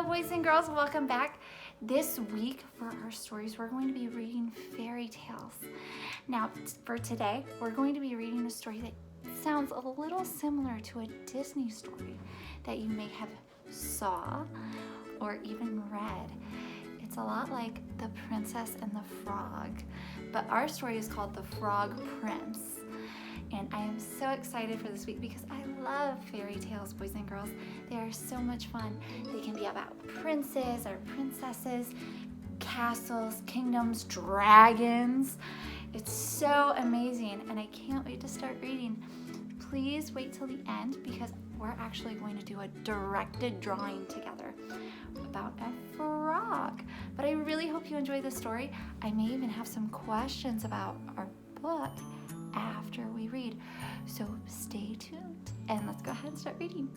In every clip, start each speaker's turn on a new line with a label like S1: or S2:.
S1: Hello, boys and girls, welcome back. This week for our stories, we're going to be reading fairy tales. Now, for today, we're going to be reading a story that sounds a little similar to a Disney story that you may have saw or even read. It's a lot like The Princess and the Frog, but our story is called The Frog Prince. And I am so excited for this week because I love fairy tales, boys and girls. They are so much fun. They can be about princes or princesses, castles, kingdoms, dragons. It's so amazing, and I can't wait to start reading. Please wait till the end because we're actually going to do a directed drawing together about a frog. But I really hope you enjoy the story. I may even have some questions about our book after we read. So stay tuned and let's go ahead and start reading.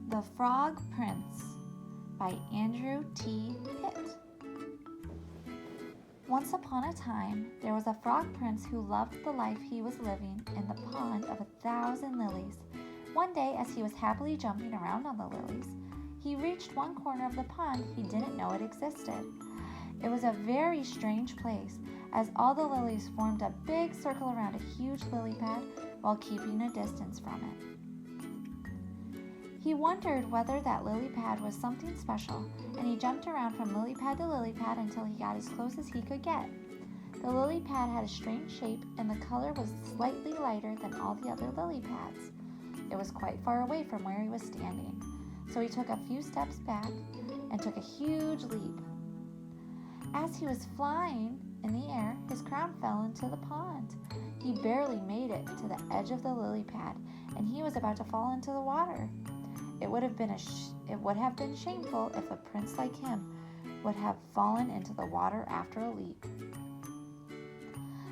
S1: The Frog Prince by Andrew T. Pitt. Once upon a time, there was a frog prince who loved the life he was living in the pond of 1,000 lilies. One day, as he was happily jumping around on the lilies, he reached one corner of the pond he didn't know it existed. It was a very strange place, as all the lilies formed a big circle around a huge lily pad while keeping a distance from it. He wondered whether that lily pad was something special, and he jumped around from lily pad to lily pad until he got as close as he could get. The lily pad had a strange shape, and the color was slightly lighter than all the other lily pads. It was quite far away from where he was standing, so he took a few steps back and took a huge leap. As he was flying in the air, his crown fell into the pond. He barely made it to the edge of the lily pad, and he was about to fall into the water. It would have been shameful if a prince like him would have fallen into the water after a leap.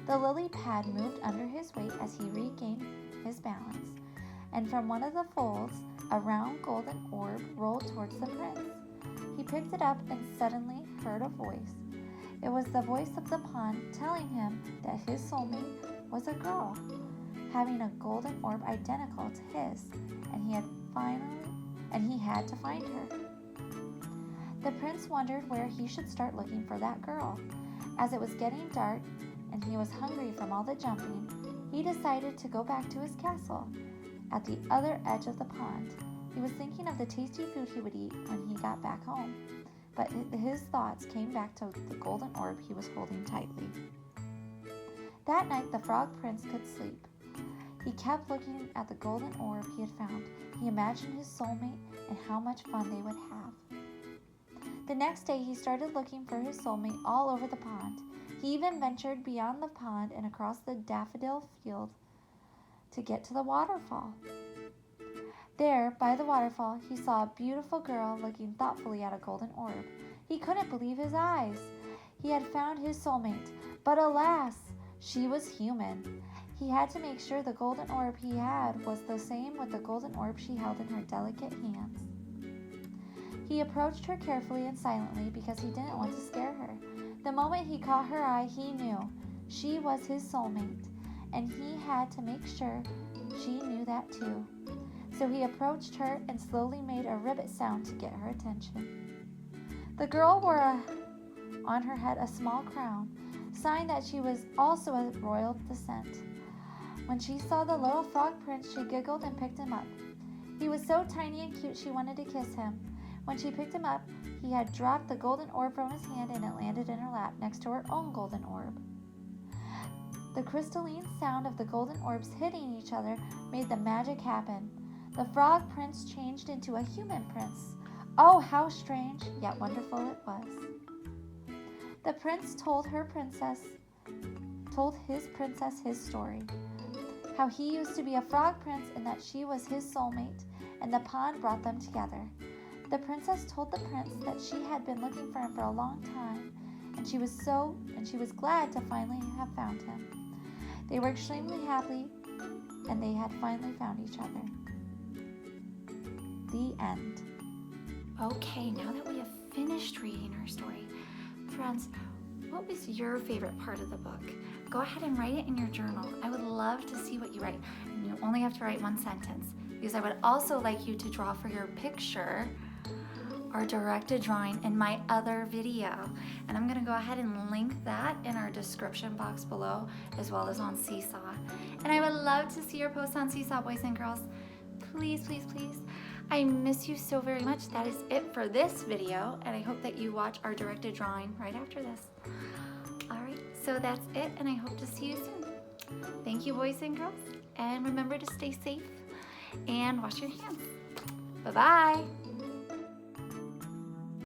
S1: The lily pad moved under his weight as he regained his balance, and from one of the folds, a round golden orb rolled towards the prince. He picked it up and suddenly heard a voice. It was the voice of the pond telling him that his soulmate was a girl, having a golden orb identical to his, and he had to find her. The prince wondered where he should start looking for that girl. As it was getting dark and he was hungry from all the jumping, he decided to go back to his castle at the other edge of the pond. He was thinking of the tasty food he would eat when he got back home, but his thoughts came back to the golden orb he was holding tightly. That night, the frog prince could sleep. He kept looking at the golden orb he had found. He imagined his soulmate and how much fun they would have. The next day, he started looking for his soulmate all over the pond. He even ventured beyond the pond and across the daffodil field to get to the waterfall. There, by the waterfall, he saw a beautiful girl looking thoughtfully at a golden orb. He couldn't believe his eyes. He had found his soulmate, but alas, she was human. He had to make sure the golden orb he had was the same with the golden orb she held in her delicate hands. He approached her carefully and silently because he didn't want to scare her. The moment he caught her eye, he knew she was his soulmate, and he had to make sure she knew that too. So he approached her and slowly made a ribbit sound to get her attention. The girl wore on her head a small crown, sign that she was also of royal descent. When she saw the little frog prince, she giggled and picked him up. He was so tiny and cute she wanted to kiss him. When she picked him up, he had dropped the golden orb from his hand and it landed in her lap next to her own golden orb. The crystalline sound of the golden orbs hitting each other made the magic happen. The frog prince changed into a human prince. Oh, how strange, yet wonderful it was. The prince told his princess his story. How he used to be a frog prince and that she was his soulmate, and the pond brought them together. The princess told the prince that she had been looking for him for a long time, and she was glad to finally have found him. They were extremely happy, and they had finally found each other. The end. Okay, now that we have finished reading our story, friends, what was your favorite part of the book? Go ahead and write it in your journal. I would love to see what you write. And you only have to write one sentence, because I would also like you to draw for your picture our directed drawing in my other video. And I'm gonna go ahead and link that in our description box below, as well as on Seesaw. And I would love to see your posts on Seesaw, boys and girls. Please, please, please. I miss you so very much. That is it for this video, and I hope that you watch our directed drawing right after this. All right, so that's it, and I hope to see you soon. Thank you, boys and girls, and remember to stay safe and wash your hands. Bye-bye.